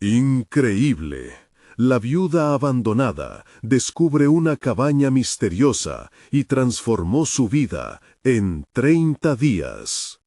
Increíble. La viuda abandonada descubre una cabaña misteriosa y transformó su vida en 30 días.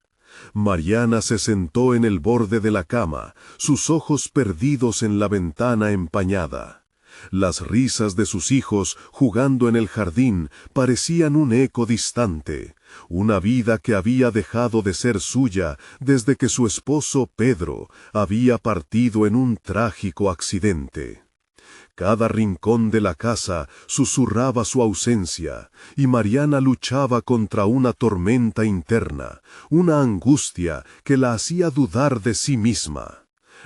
Mariana se sentó en el borde de la cama, sus ojos perdidos en la ventana empañada. Las risas de sus hijos jugando en el jardín parecían un eco distante, una vida que había dejado de ser suya desde que su esposo Pedro había partido en un trágico accidente. Cada rincón de la casa susurraba su ausencia, y Mariana luchaba contra una tormenta interna, una angustia que la hacía dudar de sí misma.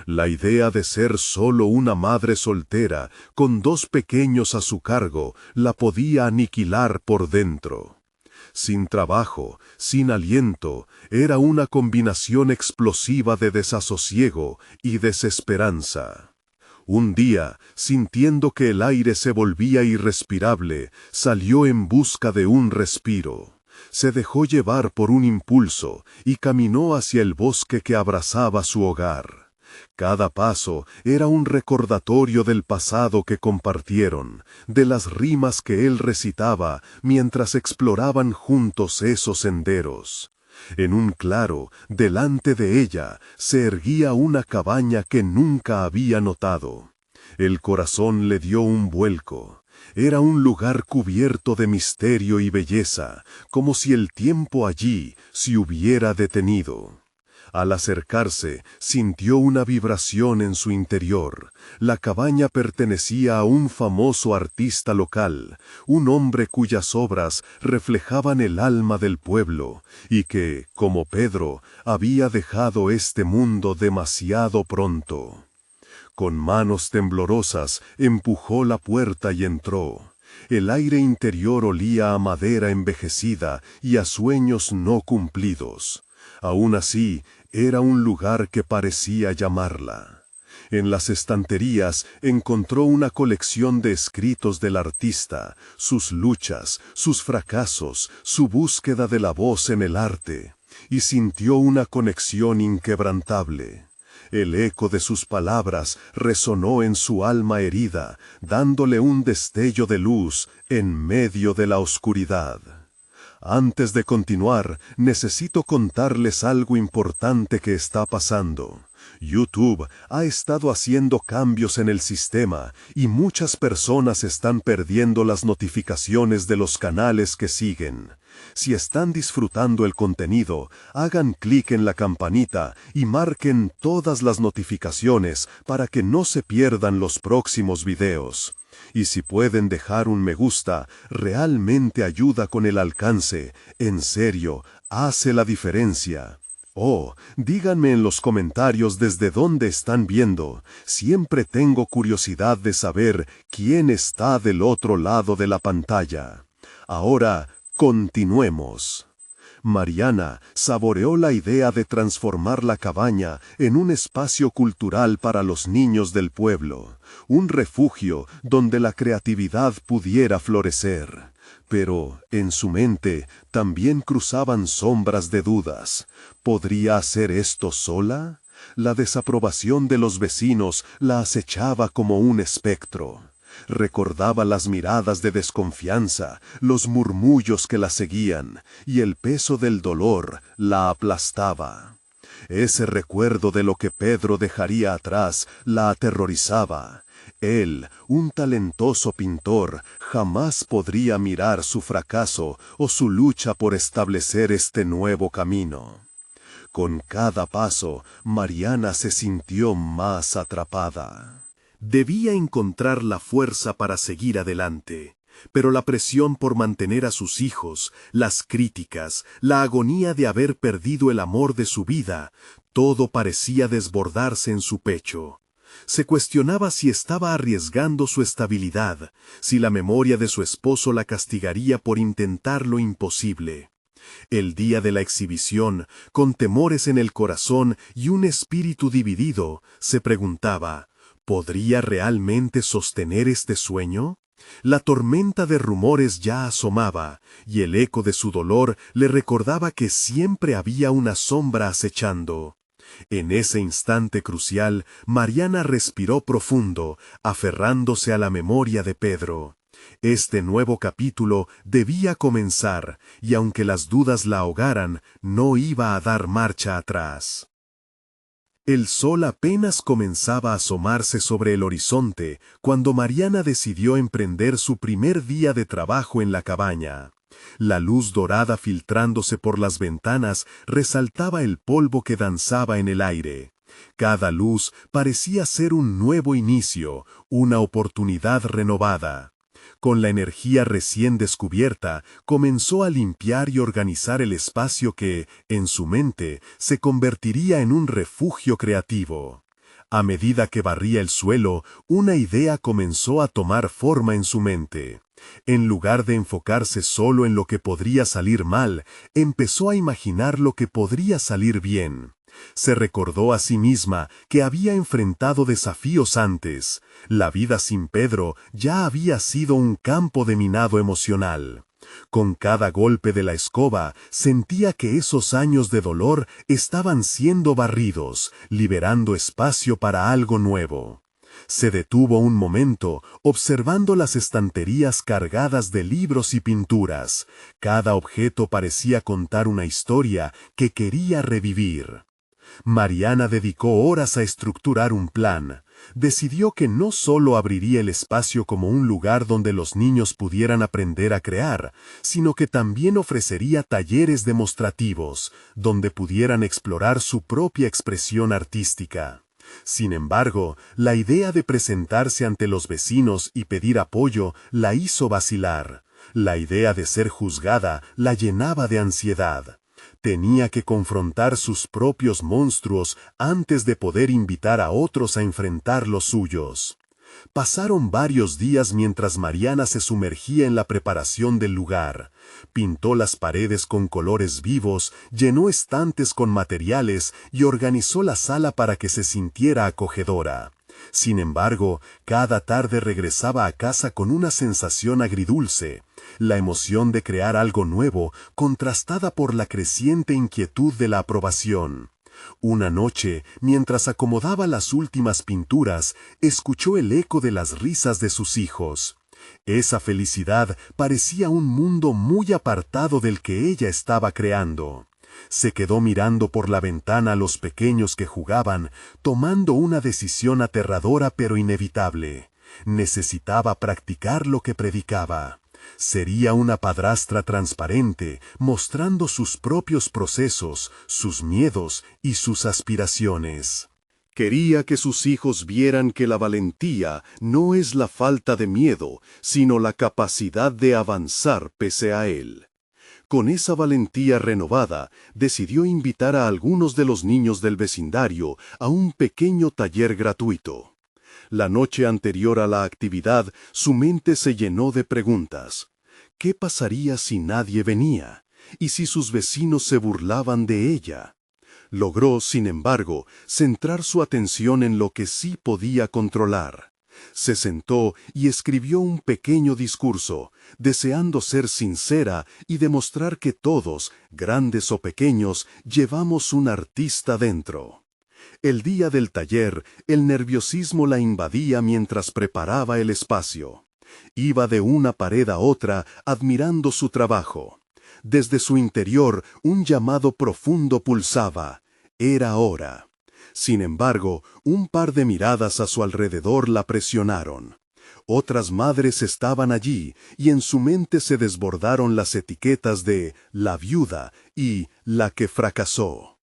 La idea de ser solo una madre soltera, con 2 pequeños a su cargo, la podía aniquilar por dentro. Sin trabajo, sin aliento, era una combinación explosiva de desasosiego y desesperanza. Un día, sintiendo que el aire se volvía irrespirable, salió en busca de un respiro. Se dejó llevar por un impulso y caminó hacia el bosque que abrazaba su hogar. Cada paso era un recordatorio del pasado que compartieron, de las rimas que él recitaba mientras exploraban juntos esos senderos. En un claro, delante de ella, se erguía una cabaña que nunca había notado. El corazón le dio un vuelco. Era un lugar cubierto de misterio y belleza, como si el tiempo allí se hubiera detenido. Al acercarse, sintió una vibración en su interior. La cabaña pertenecía a un famoso artista local, un hombre cuyas obras reflejaban el alma del pueblo, y que, como Pedro, había dejado este mundo demasiado pronto. Con manos temblorosas, empujó la puerta y entró. El aire interior olía a madera envejecida y a sueños no cumplidos. Aún así, era un lugar que parecía llamarla. En las estanterías encontró una colección de escritos del artista, sus luchas, sus fracasos, su búsqueda de la voz en el arte, y sintió una conexión inquebrantable. El eco de sus palabras resonó en su alma herida, dándole un destello de luz en medio de la oscuridad. Antes de continuar, necesito contarles algo importante que está pasando. YouTube ha estado haciendo cambios en el sistema y muchas personas están perdiendo las notificaciones de los canales que siguen. Si están disfrutando el contenido, hagan clic en la campanita y marquen todas las notificaciones para que no se pierdan los próximos videos. Y si pueden dejar un me gusta, realmente ayuda con el alcance. En serio, hace la diferencia. Oh, díganme en los comentarios desde dónde están viendo. Siempre tengo curiosidad de saber quién está del otro lado de la pantalla. Ahora, continuemos. Mariana saboreó la idea de transformar la cabaña en un espacio cultural para los niños del pueblo, un refugio donde la creatividad pudiera florecer. Pero, en su mente, también cruzaban sombras de dudas. ¿Podría hacer esto sola? La desaprobación de los vecinos la acechaba como un espectro. Recordaba las miradas de desconfianza, los murmullos que la seguían, y el peso del dolor la aplastaba. Ese recuerdo de lo que Pedro dejaría atrás la aterrorizaba. Él, un talentoso pintor, jamás podría mirar su fracaso o su lucha por establecer este nuevo camino. Con cada paso, Mariana se sintió más atrapada. Debía encontrar la fuerza para seguir adelante, pero la presión por mantener a sus hijos, las críticas, la agonía de haber perdido el amor de su vida, todo parecía desbordarse en su pecho. Se cuestionaba si estaba arriesgando su estabilidad, si la memoria de su esposo la castigaría por intentar lo imposible. El día de la exhibición, con temores en el corazón y un espíritu dividido, se preguntaba, ¿podría realmente sostener este sueño? La tormenta de rumores ya asomaba, y el eco de su dolor le recordaba que siempre había una sombra acechando. En ese instante crucial, Mariana respiró profundo, aferrándose a la memoria de Pedro. Este nuevo capítulo debía comenzar, y aunque las dudas la ahogaran, no iba a dar marcha atrás. El sol apenas comenzaba a asomarse sobre el horizonte cuando Mariana decidió emprender su primer día de trabajo en la cabaña. La luz dorada filtrándose por las ventanas resaltaba el polvo que danzaba en el aire. Cada luz parecía ser un nuevo inicio, una oportunidad renovada. Con la energía recién descubierta, comenzó a limpiar y organizar el espacio que, en su mente, se convertiría en un refugio creativo. A medida que barría el suelo, una idea comenzó a tomar forma en su mente. En lugar de enfocarse solo en lo que podría salir mal, empezó a imaginar lo que podría salir bien. Se recordó a sí misma que había enfrentado desafíos antes. La vida sin Pedro ya había sido un campo de minado emocional. Con cada golpe de la escoba, sentía que esos años de dolor estaban siendo barridos, liberando espacio para algo nuevo. Se detuvo un momento, observando las estanterías cargadas de libros y pinturas. Cada objeto parecía contar una historia que quería revivir. Mariana dedicó horas a estructurar un plan. Decidió que no solo abriría el espacio como un lugar donde los niños pudieran aprender a crear, sino que también ofrecería talleres demostrativos, donde pudieran explorar su propia expresión artística. Sin embargo, la idea de presentarse ante los vecinos y pedir apoyo la hizo vacilar. La idea de ser juzgada la llenaba de ansiedad. Tenía que confrontar sus propios monstruos antes de poder invitar a otros a enfrentar los suyos. Pasaron varios días mientras Mariana se sumergía en la preparación del lugar. Pintó las paredes con colores vivos, llenó estantes con materiales y organizó la sala para que se sintiera acogedora. Sin embargo, cada tarde regresaba a casa con una sensación agridulce, la emoción de crear algo nuevo, contrastada por la creciente inquietud de la aprobación. Una noche, mientras acomodaba las últimas pinturas, escuchó el eco de las risas de sus hijos. Esa felicidad parecía un mundo muy apartado del que ella estaba creando. Se quedó mirando por la ventana a los pequeños que jugaban, tomando una decisión aterradora pero inevitable. Necesitaba practicar lo que predicaba. Sería una padrastra transparente, mostrando sus propios procesos, sus miedos y sus aspiraciones. Quería que sus hijos vieran que la valentía no es la falta de miedo, sino la capacidad de avanzar pese a él. Con esa valentía renovada, decidió invitar a algunos de los niños del vecindario a un pequeño taller gratuito. La noche anterior a la actividad, su mente se llenó de preguntas. ¿Qué pasaría si nadie venía? ¿Y si sus vecinos se burlaban de ella? Logró, sin embargo, centrar su atención en lo que sí podía controlar. Se sentó y escribió un pequeño discurso, deseando ser sincera y demostrar que todos, grandes o pequeños, llevamos un artista dentro. El día del taller, el nerviosismo la invadía mientras preparaba el espacio. Iba de una pared a otra, admirando su trabajo. Desde su interior, un llamado profundo pulsaba. Era hora. Sin embargo, un par de miradas a su alrededor la presionaron. Otras madres estaban allí, y en su mente se desbordaron las etiquetas de la viuda y la que fracasó.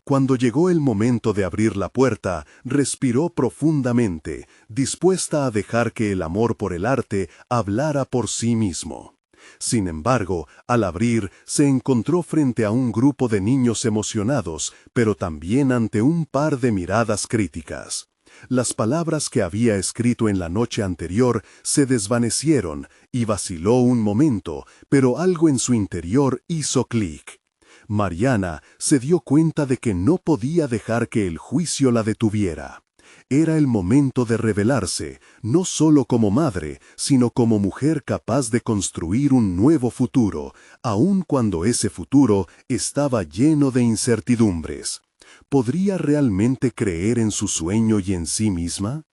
Cuando llegó el momento de abrir la puerta, respiró profundamente, dispuesta a dejar que el amor por el arte hablara por sí mismo. Sin embargo, al abrir, se encontró frente a un grupo de niños emocionados, pero también ante un par de miradas críticas. Las palabras que había escrito en la noche anterior se desvanecieron y vaciló un momento, pero algo en su interior hizo clic. Mariana se dio cuenta de que no podía dejar que el juicio la detuviera. Era el momento de revelarse, no solo como madre, sino como mujer capaz de construir un nuevo futuro, aun cuando ese futuro estaba lleno de incertidumbres. ¿Podría realmente creer en su sueño y en sí misma?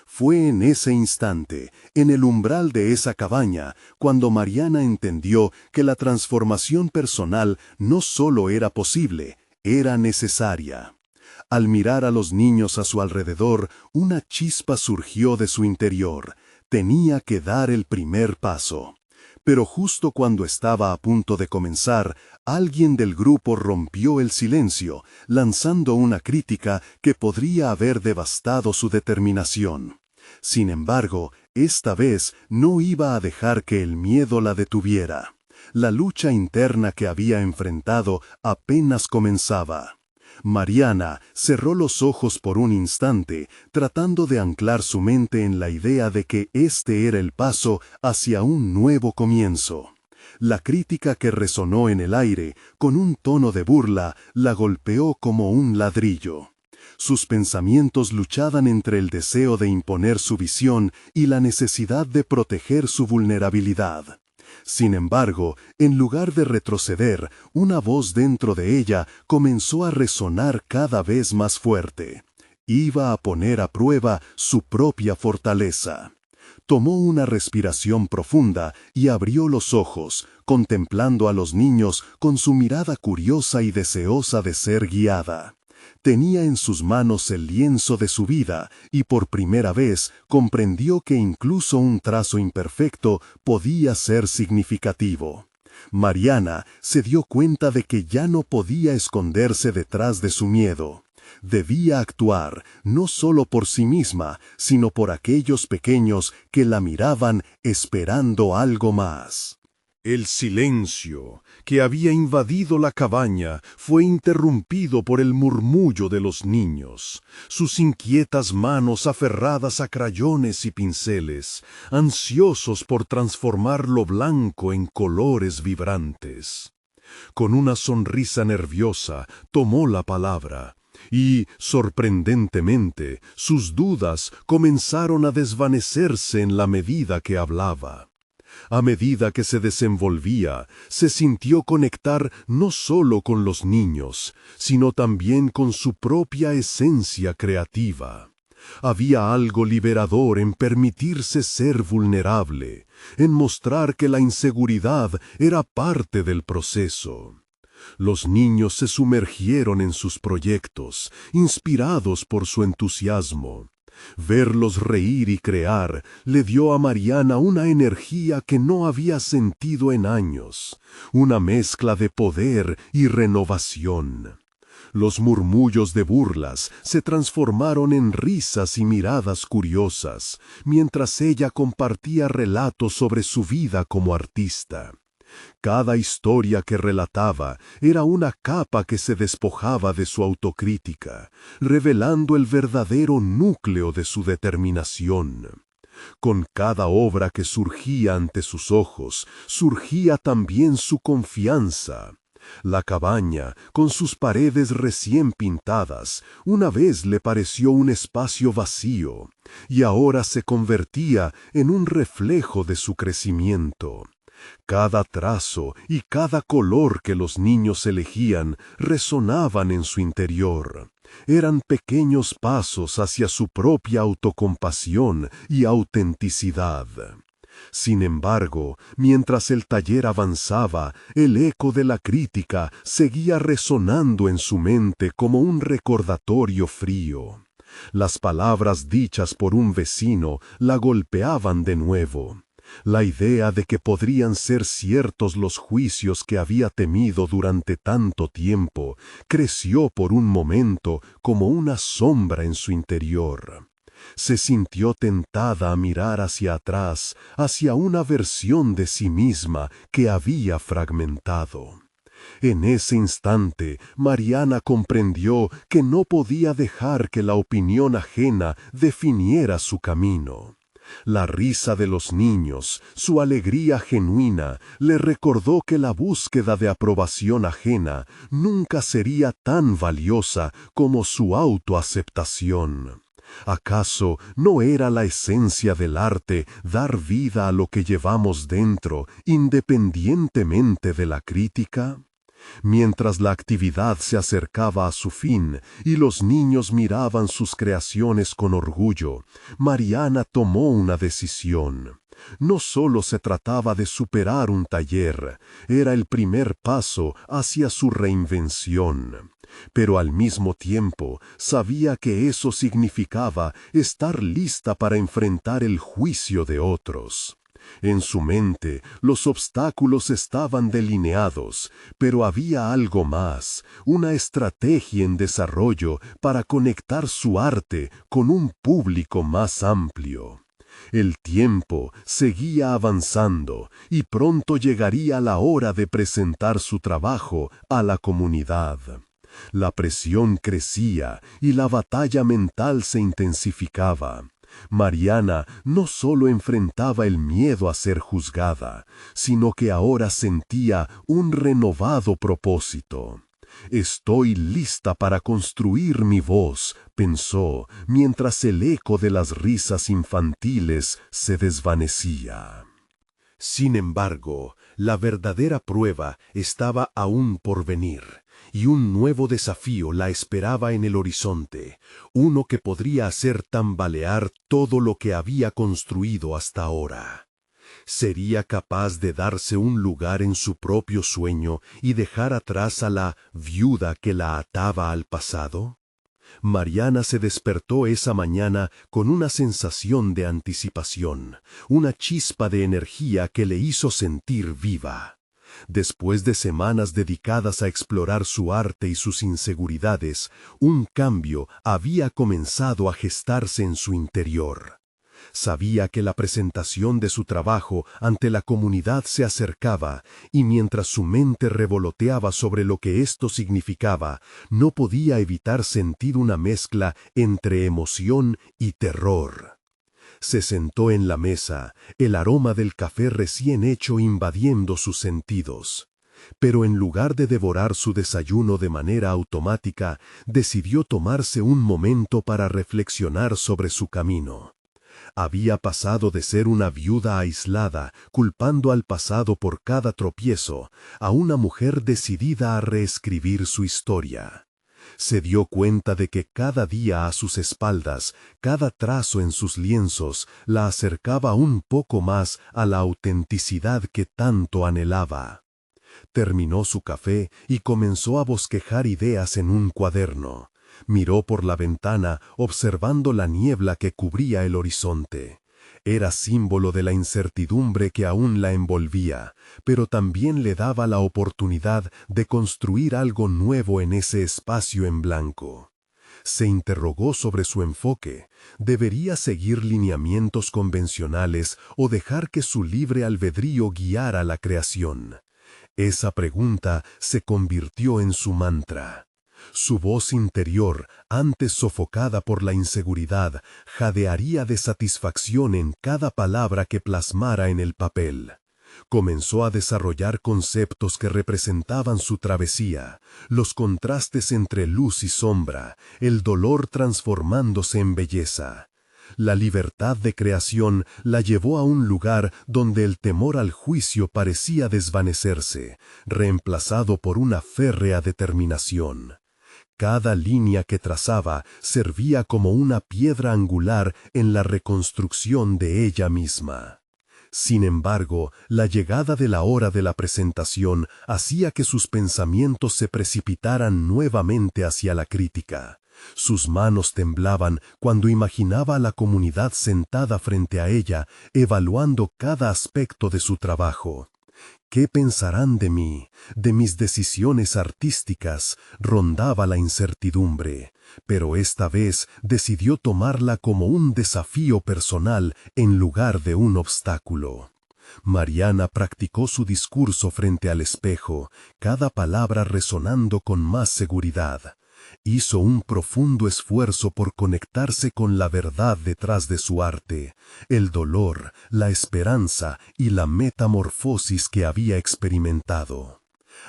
Fue en ese instante, en el umbral de esa cabaña, cuando Mariana entendió que la transformación personal no solo era posible, era necesaria. Al mirar a los niños a su alrededor, una chispa surgió de su interior. Tenía que dar el primer paso. Pero justo cuando estaba a punto de comenzar, alguien del grupo rompió el silencio, lanzando una crítica que podría haber devastado su determinación. Sin embargo, esta vez no iba a dejar que el miedo la detuviera. La lucha interna que había enfrentado apenas comenzaba. Mariana cerró los ojos por un instante, tratando de anclar su mente en la idea de que este era el paso hacia un nuevo comienzo. La crítica que resonó en el aire, con un tono de burla, la golpeó como un ladrillo. Sus pensamientos luchaban entre el deseo de imponer su visión y la necesidad de proteger su vulnerabilidad. Sin embargo, en lugar de retroceder, una voz dentro de ella comenzó a resonar cada vez más fuerte. Iba a poner a prueba su propia fortaleza. Tomó una respiración profunda y abrió los ojos, contemplando a los niños con su mirada curiosa y deseosa de ser guiada. Tenía en sus manos el lienzo de su vida y por primera vez comprendió que incluso un trazo imperfecto podía ser significativo. Mariana se dio cuenta de que ya no podía esconderse detrás de su miedo. Debía actuar, no solo por sí misma, sino por aquellos pequeños que la miraban esperando algo más. El silencio que había invadido la cabaña fue interrumpido por el murmullo de los niños, sus inquietas manos aferradas a crayones y pinceles, ansiosos por transformar lo blanco en colores vibrantes. Con una sonrisa nerviosa, tomó la palabra. Y, sorprendentemente, sus dudas comenzaron a desvanecerse en la medida que hablaba. A medida que se desenvolvía, se sintió conectar no solo con los niños, sino también con su propia esencia creativa. Había algo liberador en permitirse ser vulnerable, en mostrar que la inseguridad era parte del proceso. Los niños se sumergieron en sus proyectos, inspirados por su entusiasmo. Verlos reír y crear le dio a Mariana una energía que no había sentido en años, una mezcla de poder y renovación. Los murmullos de burlas se transformaron en risas y miradas curiosas, mientras ella compartía relatos sobre su vida como artista. Cada historia que relataba era una capa que se despojaba de su autocrítica, revelando el verdadero núcleo de su determinación. Con cada obra que surgía ante sus ojos, surgía también su confianza. La cabaña, con sus paredes recién pintadas, una vez le pareció un espacio vacío, y ahora se convertía en un reflejo de su crecimiento. Cada trazo y cada color que los niños elegían resonaban en su interior. Eran pequeños pasos hacia su propia autocompasión y autenticidad. Sin embargo, mientras el taller avanzaba, el eco de la crítica seguía resonando en su mente como un recordatorio frío. Las palabras dichas por un vecino la golpeaban de nuevo. La idea de que podrían ser ciertos los juicios que había temido durante tanto tiempo creció por un momento como una sombra en su interior. Se sintió tentada a mirar hacia atrás, hacia una versión de sí misma que había fragmentado. En ese instante, Mariana comprendió que no podía dejar que la opinión ajena definiera su camino. La risa de los niños, su alegría genuina, le recordó que la búsqueda de aprobación ajena nunca sería tan valiosa como su autoaceptación. ¿Acaso no era la esencia del arte dar vida a lo que llevamos dentro, independientemente de la crítica? Mientras la actividad se acercaba a su fin y los niños miraban sus creaciones con orgullo, Mariana tomó una decisión. No solo se trataba de superar un taller, era el primer paso hacia su reinvención. Pero al mismo tiempo sabía que eso significaba estar lista para enfrentar el juicio de otros. En su mente, los obstáculos estaban delineados, pero había algo más, una estrategia en desarrollo para conectar su arte con un público más amplio. El tiempo seguía avanzando y pronto llegaría la hora de presentar su trabajo a la comunidad. La presión crecía y la batalla mental se intensificaba. Mariana no solo enfrentaba el miedo a ser juzgada, sino que ahora sentía un renovado propósito. «Estoy lista para construir mi voz», pensó, mientras el eco de las risas infantiles se desvanecía. Sin embargo, la verdadera prueba estaba aún por venir, y un nuevo desafío la esperaba en el horizonte, uno que podría hacer tambalear todo lo que había construido hasta ahora. ¿Sería capaz de darse un lugar en su propio sueño y dejar atrás a la viuda que la ataba al pasado? Mariana se despertó esa mañana con una sensación de anticipación, una chispa de energía que le hizo sentir viva. Después de semanas dedicadas a explorar su arte y sus inseguridades, un cambio había comenzado a gestarse en su interior. Sabía que la presentación de su trabajo ante la comunidad se acercaba, y mientras su mente revoloteaba sobre lo que esto significaba, no podía evitar sentir una mezcla entre emoción y terror. Se sentó en la mesa, el aroma del café recién hecho invadiendo sus sentidos. Pero en lugar de devorar su desayuno de manera automática, decidió tomarse un momento para reflexionar sobre su camino. Había pasado de ser una viuda aislada, culpando al pasado por cada tropiezo, a una mujer decidida a reescribir su historia. Se dio cuenta de que cada día a sus espaldas, cada trazo en sus lienzos, la acercaba un poco más a la autenticidad que tanto anhelaba. Terminó su café y comenzó a bosquejar ideas en un cuaderno. Miró por la ventana, observando la niebla que cubría el horizonte. Era símbolo de la incertidumbre que aún la envolvía, pero también le daba la oportunidad de construir algo nuevo en ese espacio en blanco. Se interrogó sobre su enfoque. ¿Debería seguir lineamientos convencionales o dejar que su libre albedrío guiara la creación? Esa pregunta se convirtió en su mantra. Su voz interior, antes sofocada por la inseguridad, jadearía de satisfacción en cada palabra que plasmara en el papel. Comenzó a desarrollar conceptos que representaban su travesía, los contrastes entre luz y sombra, el dolor transformándose en belleza. La libertad de creación la llevó a un lugar donde el temor al juicio parecía desvanecerse, reemplazado por una férrea determinación. Cada línea que trazaba servía como una piedra angular en la reconstrucción de ella misma. Sin embargo, la llegada de la hora de la presentación hacía que sus pensamientos se precipitaran nuevamente hacia la crítica. Sus manos temblaban cuando imaginaba a la comunidad sentada frente a ella, evaluando cada aspecto de su trabajo. ¿Qué pensarán de mí, de mis decisiones artísticas? Rondaba la incertidumbre, pero esta vez decidió tomarla como un desafío personal en lugar de un obstáculo. Mariana practicó su discurso frente al espejo, cada palabra resonando con más seguridad. Hizo un profundo esfuerzo por conectarse con la verdad detrás de su arte, el dolor, la esperanza y la metamorfosis que había experimentado.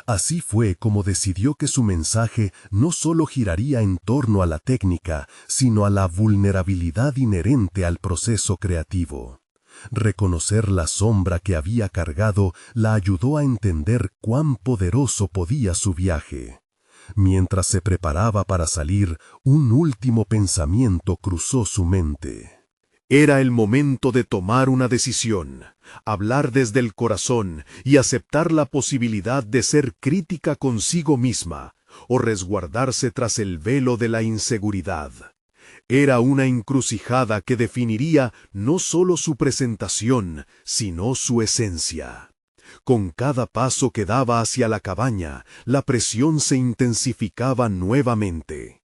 Así fue como decidió que su mensaje no solo giraría en torno a la técnica, sino a la vulnerabilidad inherente al proceso creativo. Reconocer la sombra que había cargado la ayudó a entender cuán poderoso podía su viaje. Mientras se preparaba para salir, un último pensamiento cruzó su mente. Era el momento de tomar una decisión, hablar desde el corazón y aceptar la posibilidad de ser crítica consigo misma o resguardarse tras el velo de la inseguridad. Era una encrucijada que definiría no solo su presentación, sino su esencia. Con cada paso que daba hacia la cabaña, la presión se intensificaba nuevamente.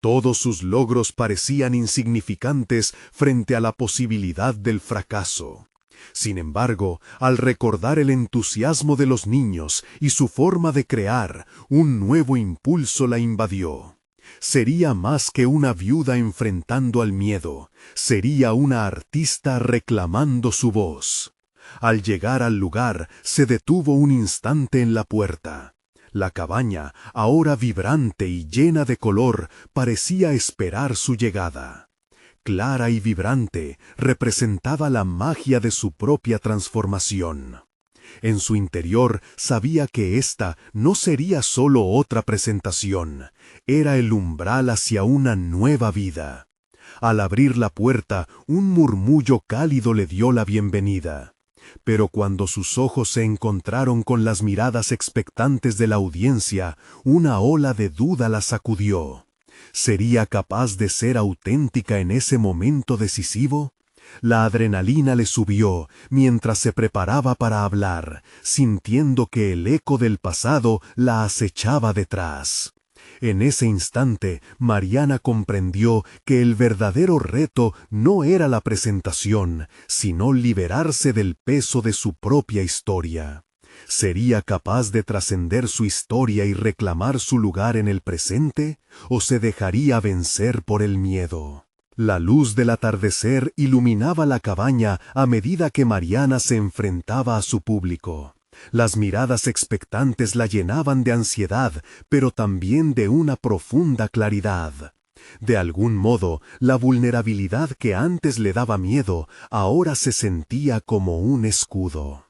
Todos sus logros parecían insignificantes frente a la posibilidad del fracaso. Sin embargo, al recordar el entusiasmo de los niños y su forma de crear, un nuevo impulso la invadió. Sería más que una viuda enfrentando al miedo, sería una artista reclamando su voz. Al llegar al lugar, se detuvo un instante en la puerta. La cabaña, ahora vibrante y llena de color, parecía esperar su llegada. Clara y vibrante, representaba la magia de su propia transformación. En su interior sabía que esta no sería solo otra presentación, era el umbral hacia una nueva vida. Al abrir la puerta, un murmullo cálido le dio la bienvenida. Pero cuando sus ojos se encontraron con las miradas expectantes de la audiencia, una ola de duda la sacudió. ¿Sería capaz de ser auténtica en ese momento decisivo? La adrenalina le subió mientras se preparaba para hablar, sintiendo que el eco del pasado la acechaba detrás. En ese instante, Mariana comprendió que el verdadero reto no era la presentación, sino liberarse del peso de su propia historia. ¿Sería capaz de trascender su historia y reclamar su lugar en el presente, o se dejaría vencer por el miedo? La luz del atardecer iluminaba la cabaña a medida que Mariana se enfrentaba a su público. Las miradas expectantes la llenaban de ansiedad, pero también de una profunda claridad. De algún modo, la vulnerabilidad que antes le daba miedo, ahora se sentía como un escudo.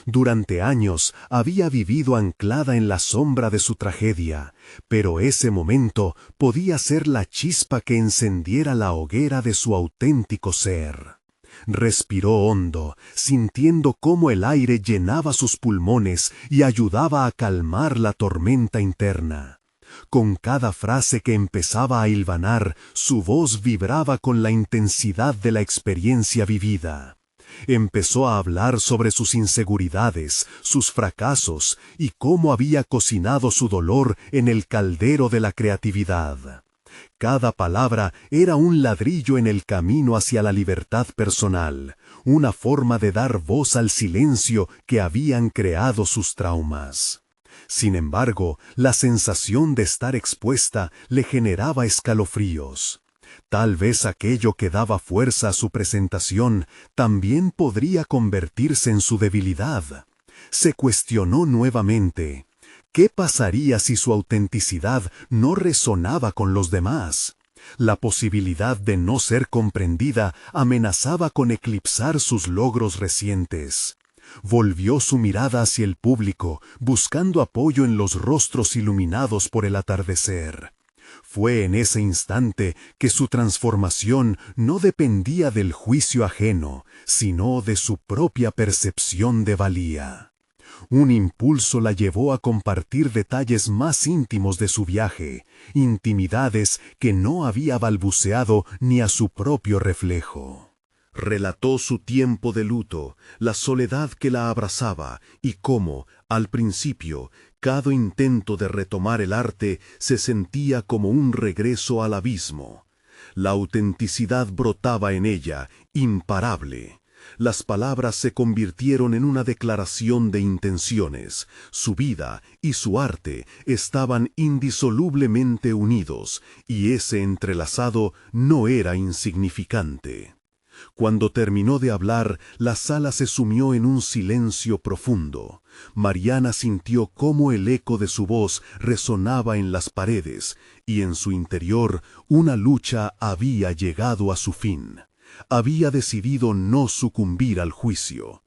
Durante años había vivido anclada en la sombra de su tragedia, pero ese momento podía ser la chispa que encendiera la hoguera de su auténtico ser. Respiró hondo, sintiendo cómo el aire llenaba sus pulmones y ayudaba a calmar la tormenta interna. Con cada frase que empezaba a hilvanar, su voz vibraba con la intensidad de la experiencia vivida. Empezó a hablar sobre sus inseguridades, sus fracasos y cómo había cocinado su dolor en el caldero de la creatividad. Cada palabra era un ladrillo en el camino hacia la libertad personal, una forma de dar voz al silencio que habían creado sus traumas. Sin embargo, la sensación de estar expuesta le generaba escalofríos. Tal vez aquello que daba fuerza a su presentación también podría convertirse en su debilidad. Se cuestionó nuevamente. ¿Qué pasaría si su autenticidad no resonaba con los demás? La posibilidad de no ser comprendida amenazaba con eclipsar sus logros recientes. Volvió su mirada hacia el público, buscando apoyo en los rostros iluminados por el atardecer. Fue en ese instante que su transformación no dependía del juicio ajeno, sino de su propia percepción de valía. Un impulso la llevó a compartir detalles más íntimos de su viaje, intimidades que no había balbuceado ni a su propio reflejo. Relató su tiempo de luto, la soledad que la abrazaba y cómo, al principio, cada intento de retomar el arte se sentía como un regreso al abismo. La autenticidad brotaba en ella, imparable. Las palabras se convirtieron en una declaración de intenciones. Su vida y su arte estaban indisolublemente unidos, y ese entrelazado no era insignificante. Cuando terminó de hablar, la sala se sumió en un silencio profundo. Mariana sintió cómo el eco de su voz resonaba en las paredes, y en su interior una lucha había llegado a su fin. Había decidido no sucumbir al juicio.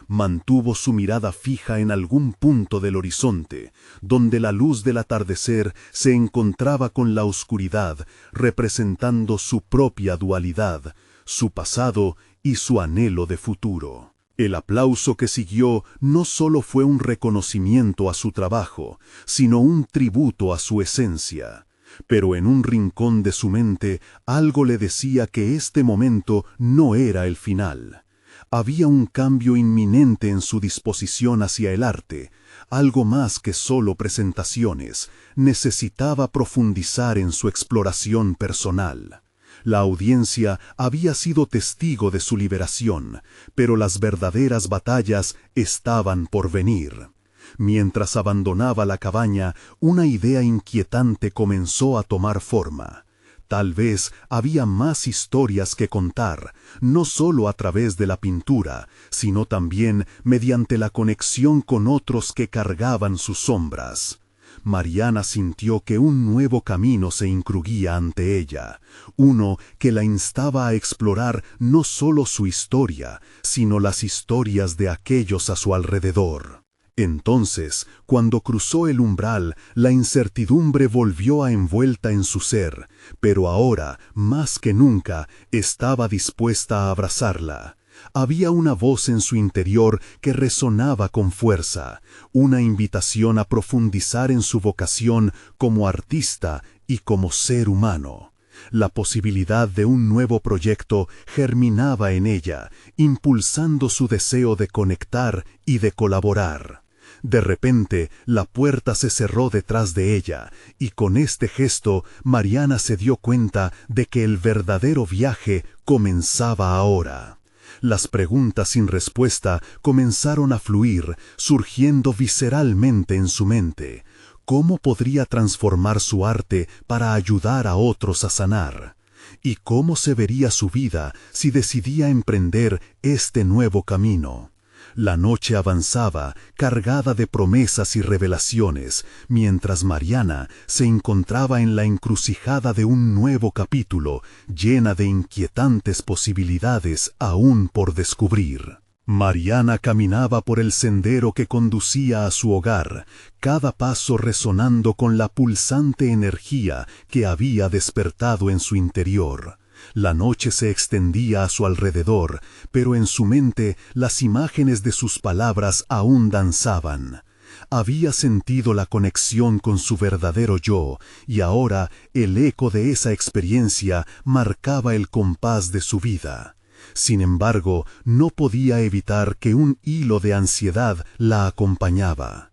Mantuvo su mirada fija en algún punto del horizonte, donde la luz del atardecer se encontraba con la oscuridad, representando su propia dualidad, su pasado y su anhelo de futuro. El aplauso que siguió no solo fue un reconocimiento a su trabajo, sino un tributo a su esencia. Pero en un rincón de su mente algo le decía que este momento no era el final. Había un cambio inminente en su disposición hacia el arte, algo más que solo presentaciones. Necesitaba profundizar en su exploración personal. La audiencia había sido testigo de su liberación, pero las verdaderas batallas estaban por venir. Mientras abandonaba la cabaña, una idea inquietante comenzó a tomar forma. Tal vez había más historias que contar, no solo a través de la pintura, sino también mediante la conexión con otros que cargaban sus sombras. Mariana sintió que un nuevo camino se incruía ante ella, uno que la instaba a explorar no solo su historia, sino las historias de aquellos a su alrededor. Entonces, cuando cruzó el umbral, la incertidumbre volvió envuelta en su ser, pero ahora, más que nunca, estaba dispuesta a abrazarla. Había una voz en su interior que resonaba con fuerza, una invitación a profundizar en su vocación como artista y como ser humano. La posibilidad de un nuevo proyecto germinaba en ella, impulsando su deseo de conectar y de colaborar. De repente, la puerta se cerró detrás de ella, y con este gesto, Mariana se dio cuenta de que el verdadero viaje comenzaba ahora. Las preguntas sin respuesta comenzaron a fluir, surgiendo visceralmente en su mente. ¿Cómo podría transformar su arte para ayudar a otros a sanar? ¿Y cómo se vería su vida si decidía emprender este nuevo camino? La noche avanzaba, cargada de promesas y revelaciones, mientras Mariana se encontraba en la encrucijada de un nuevo capítulo, llena de inquietantes posibilidades aún por descubrir. Mariana caminaba por el sendero que conducía a su hogar, cada paso resonando con la pulsante energía que había despertado en su interior. La noche se extendía a su alrededor, pero en su mente las imágenes de sus palabras aún danzaban. Había sentido la conexión con su verdadero yo, y ahora el eco de esa experiencia marcaba el compás de su vida. Sin embargo, no podía evitar que un hilo de ansiedad la acompañaba.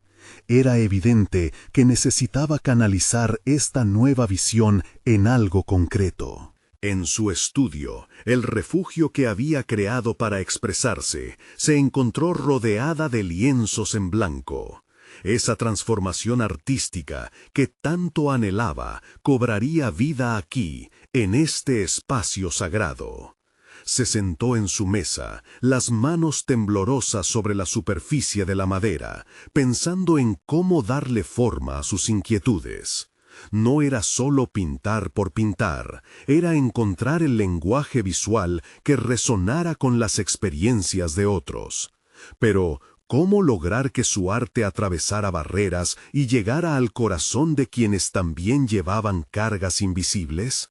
Era evidente que necesitaba canalizar esta nueva visión en algo concreto. En su estudio, el refugio que había creado para expresarse, se encontró rodeada de lienzos en blanco. Esa transformación artística que tanto anhelaba cobraría vida aquí, en este espacio sagrado. Se sentó en su mesa, las manos temblorosas sobre la superficie de la madera, pensando en cómo darle forma a sus inquietudes. No era solo pintar por pintar, era encontrar el lenguaje visual que resonara con las experiencias de otros. Pero, ¿cómo lograr que su arte atravesara barreras y llegara al corazón de quienes también llevaban cargas invisibles?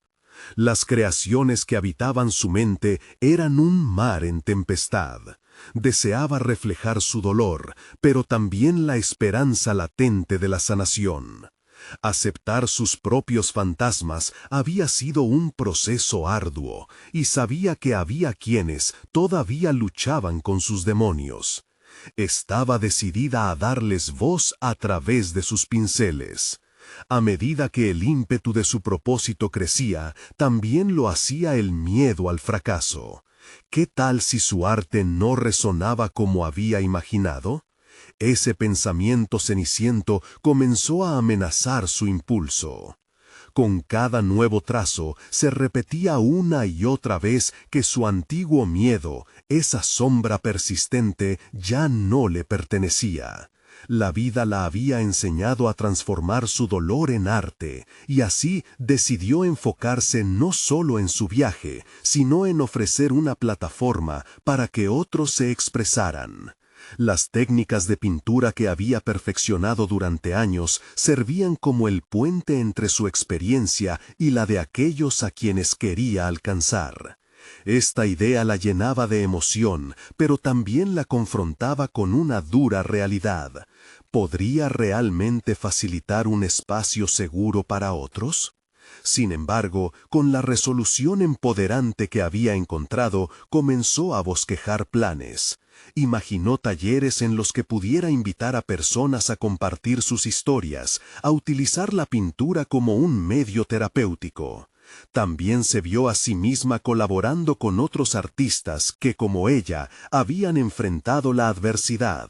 Las creaciones que habitaban su mente eran un mar en tempestad. Deseaba reflejar su dolor, pero también la esperanza latente de la sanación. Aceptar sus propios fantasmas había sido un proceso arduo, y sabía que había quienes todavía luchaban con sus demonios. Estaba decidida a darles voz a través de sus pinceles. A medida que el ímpetu de su propósito crecía, también lo hacía el miedo al fracaso. ¿Qué tal si su arte no resonaba como había imaginado? Ese pensamiento ceniciento comenzó a amenazar su impulso. Con cada nuevo trazo se repetía una y otra vez que su antiguo miedo, esa sombra persistente, ya no le pertenecía. La vida la había enseñado a transformar su dolor en arte, y así decidió enfocarse no solo en su viaje, sino en ofrecer una plataforma para que otros se expresaran. Las técnicas de pintura que había perfeccionado durante años servían como el puente entre su experiencia y la de aquellos a quienes quería alcanzar. Esta idea la llenaba de emoción, pero también la confrontaba con una dura realidad. ¿Podría realmente facilitar un espacio seguro para otros? Sin embargo, con la resolución empoderante que había encontrado, comenzó a bosquejar planes. Imaginó talleres en los que pudiera invitar a personas a compartir sus historias, a utilizar la pintura como un medio terapéutico. También se vio a sí misma colaborando con otros artistas que, como ella, habían enfrentado la adversidad.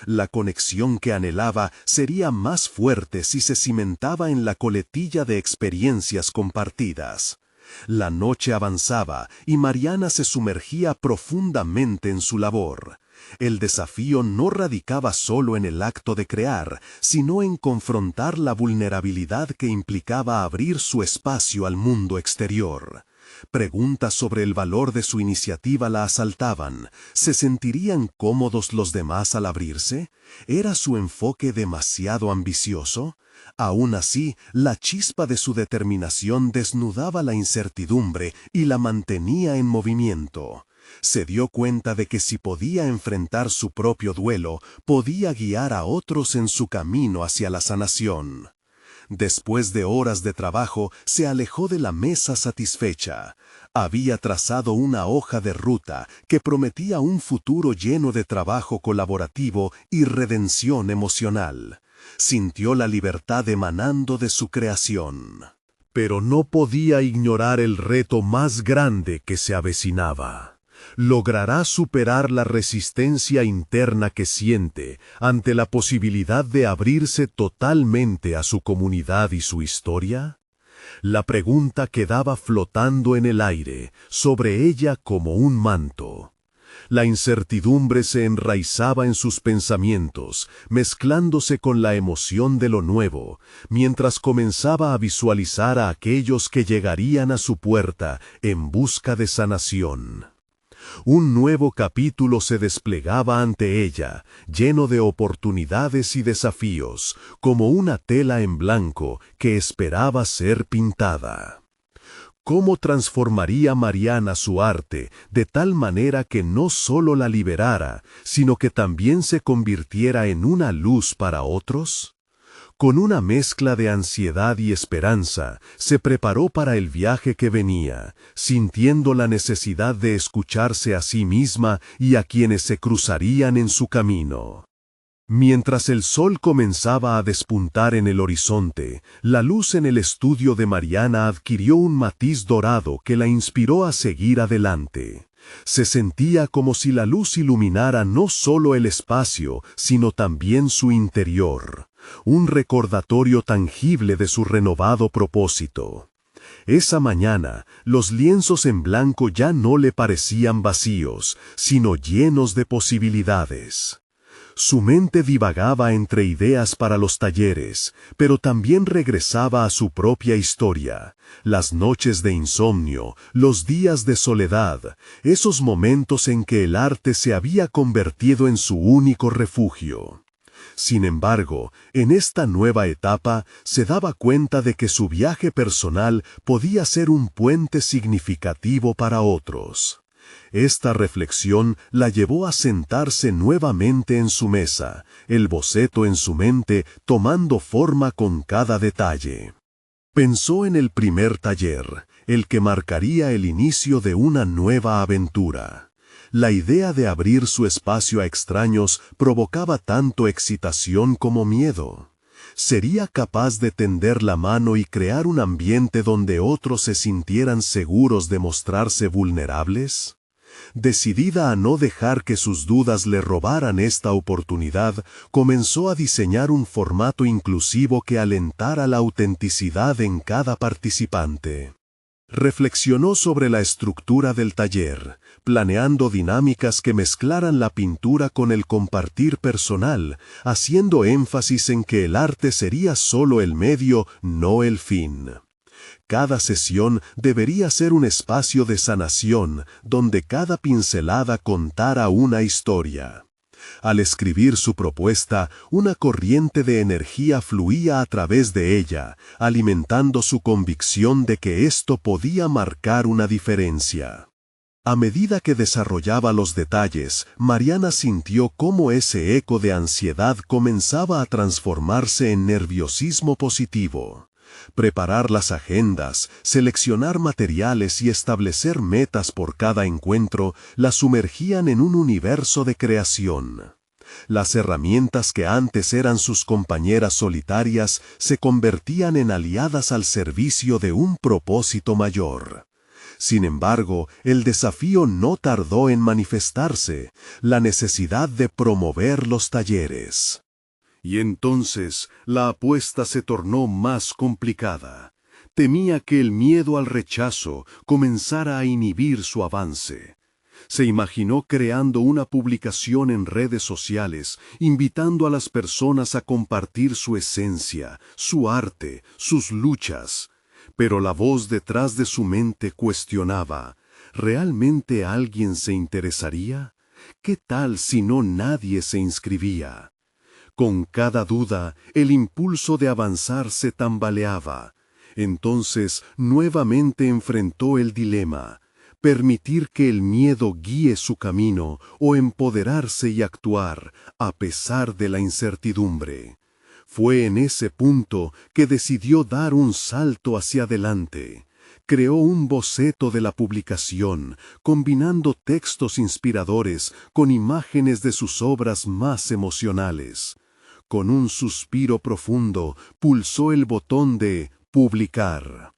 La conexión que anhelaba sería más fuerte si se cimentaba en la coletilla de experiencias compartidas. La noche avanzaba y Mariana se sumergía profundamente en su labor. El desafío no radicaba solo en el acto de crear, sino en confrontar la vulnerabilidad que implicaba abrir su espacio al mundo exterior. Preguntas sobre el valor de su iniciativa la asaltaban. ¿Se sentirían cómodos los demás al abrirse? ¿Era su enfoque demasiado ambicioso? Aún así, la chispa de su determinación desnudaba la incertidumbre y la mantenía en movimiento. Se dio cuenta de que si podía enfrentar su propio duelo, podía guiar a otros en su camino hacia la sanación. Después de horas de trabajo, se alejó de la mesa satisfecha. Había trazado una hoja de ruta que prometía un futuro lleno de trabajo colaborativo y redención emocional. Sintió la libertad emanando de su creación. Pero no podía ignorar el reto más grande que se avecinaba. ¿Logrará superar la resistencia interna que siente ante la posibilidad de abrirse totalmente a su comunidad y su historia? La pregunta quedaba flotando en el aire, sobre ella como un manto. La incertidumbre se enraizaba en sus pensamientos, mezclándose con la emoción de lo nuevo, mientras comenzaba a visualizar a aquellos que llegarían a su puerta en busca de sanación. Un nuevo capítulo se desplegaba ante ella, lleno de oportunidades y desafíos, como una tela en blanco que esperaba ser pintada. ¿Cómo transformaría Mariana su arte de tal manera que no solo la liberara, sino que también se convirtiera en una luz para otros? Con una mezcla de ansiedad y esperanza, se preparó para el viaje que venía, sintiendo la necesidad de escucharse a sí misma y a quienes se cruzarían en su camino. Mientras el sol comenzaba a despuntar en el horizonte, la luz en el estudio de Mariana adquirió un matiz dorado que la inspiró a seguir adelante. Se sentía como si la luz iluminara no solo el espacio, sino también su interior. Un recordatorio tangible de su renovado propósito. Esa mañana, los lienzos en blanco ya no le parecían vacíos, sino llenos de posibilidades. Su mente divagaba entre ideas para los talleres, pero también regresaba a su propia historia, las noches de insomnio, los días de soledad, esos momentos en que el arte se había convertido en su único refugio. Sin embargo, en esta nueva etapa se daba cuenta de que su viaje personal podía ser un puente significativo para otros. Esta reflexión la llevó a sentarse nuevamente en su mesa, el boceto en su mente tomando forma con cada detalle. Pensó en el primer taller, el que marcaría el inicio de una nueva aventura. La idea de abrir su espacio a extraños provocaba tanto excitación como miedo. ¿Sería capaz de tender la mano y crear un ambiente donde otros se sintieran seguros de mostrarse vulnerables? Decidida a no dejar que sus dudas le robaran esta oportunidad, comenzó a diseñar un formato inclusivo que alentara la autenticidad en cada participante. Reflexionó sobre la estructura del taller, planeando dinámicas que mezclaran la pintura con el compartir personal, haciendo énfasis en que el arte sería solo el medio, no el fin. Cada sesión debería ser un espacio de sanación, donde cada pincelada contara una historia. Al escribir su propuesta, una corriente de energía fluía a través de ella, alimentando su convicción de que esto podía marcar una diferencia. A medida que desarrollaba los detalles, Mariana sintió cómo ese eco de ansiedad comenzaba a transformarse en nerviosismo positivo. Preparar las agendas, seleccionar materiales y establecer metas por cada encuentro la sumergían en un universo de creación. Las herramientas que antes eran sus compañeras solitarias se convertían en aliadas al servicio de un propósito mayor. Sin embargo, el desafío no tardó en manifestarse, la necesidad de promover los talleres. Y entonces la apuesta se tornó más complicada. Temía que el miedo al rechazo comenzara a inhibir su avance. Se imaginó creando una publicación en redes sociales, invitando a las personas a compartir su esencia, su arte, sus luchas. Pero la voz detrás de su mente cuestionaba, ¿realmente alguien se interesaría? ¿Qué tal si no nadie se inscribía? Con cada duda, el impulso de avanzar se tambaleaba. Entonces, nuevamente enfrentó el dilema: permitir que el miedo guíe su camino o empoderarse y actuar, a pesar de la incertidumbre. Fue en ese punto que decidió dar un salto hacia adelante. Creó un boceto de la publicación, combinando textos inspiradores con imágenes de sus obras más emocionales. Con un suspiro profundo, pulsó el botón de «Publicar».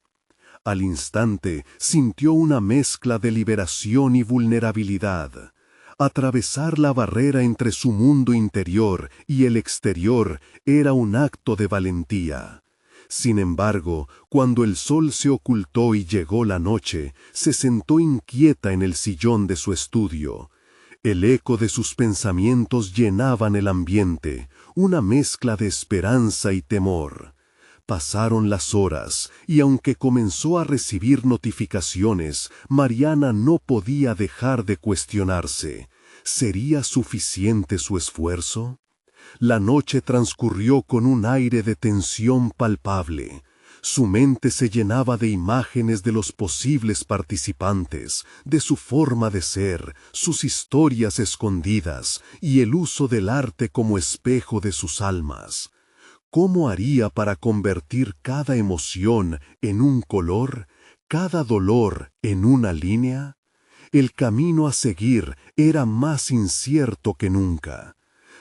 Al instante, sintió una mezcla de liberación y vulnerabilidad. Atravesar la barrera entre su mundo interior y el exterior era un acto de valentía. Sin embargo, cuando el sol se ocultó y llegó la noche, se sentó inquieta en el sillón de su estudio. El eco de sus pensamientos llenaban el ambiente, una mezcla de esperanza y temor. Pasaron las horas, y aunque comenzó a recibir notificaciones, Mariana no podía dejar de cuestionarse. ¿Sería suficiente su esfuerzo? La noche transcurrió con un aire de tensión palpable. Su mente se llenaba de imágenes de los posibles participantes, de su forma de ser, sus historias escondidas y el uso del arte como espejo de sus almas. ¿Cómo haría para convertir cada emoción en un color, cada dolor en una línea? El camino a seguir era más incierto que nunca.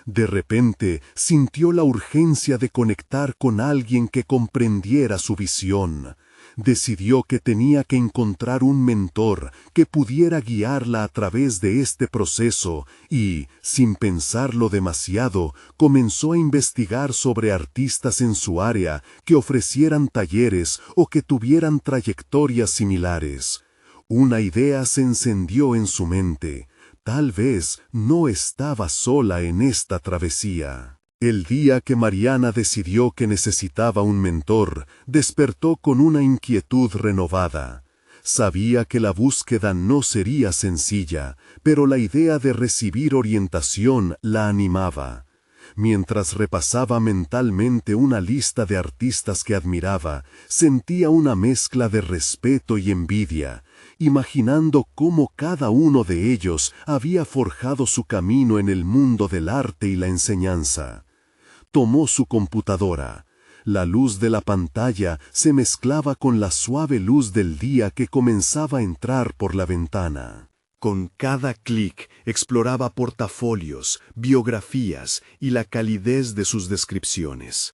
De repente sintió la urgencia de conectar con alguien que comprendiera su visión. Decidió que tenía que encontrar un mentor que pudiera guiarla a través de este proceso y, sin pensarlo demasiado, comenzó a investigar sobre artistas en su área que ofrecieran talleres o que tuvieran trayectorias similares. Una idea se encendió en su mente. Tal vez no estaba sola en esta travesía. El día que Mariana decidió que necesitaba un mentor, despertó con una inquietud renovada. Sabía que la búsqueda no sería sencilla, pero la idea de recibir orientación la animaba. Mientras repasaba mentalmente una lista de artistas que admiraba, sentía una mezcla de respeto y envidia, imaginando cómo cada uno de ellos había forjado su camino en el mundo del arte y la enseñanza. Tomó su computadora. La luz de la pantalla se mezclaba con la suave luz del día que comenzaba a entrar por la ventana. Con cada clic exploraba portafolios, biografías y la calidez de sus descripciones.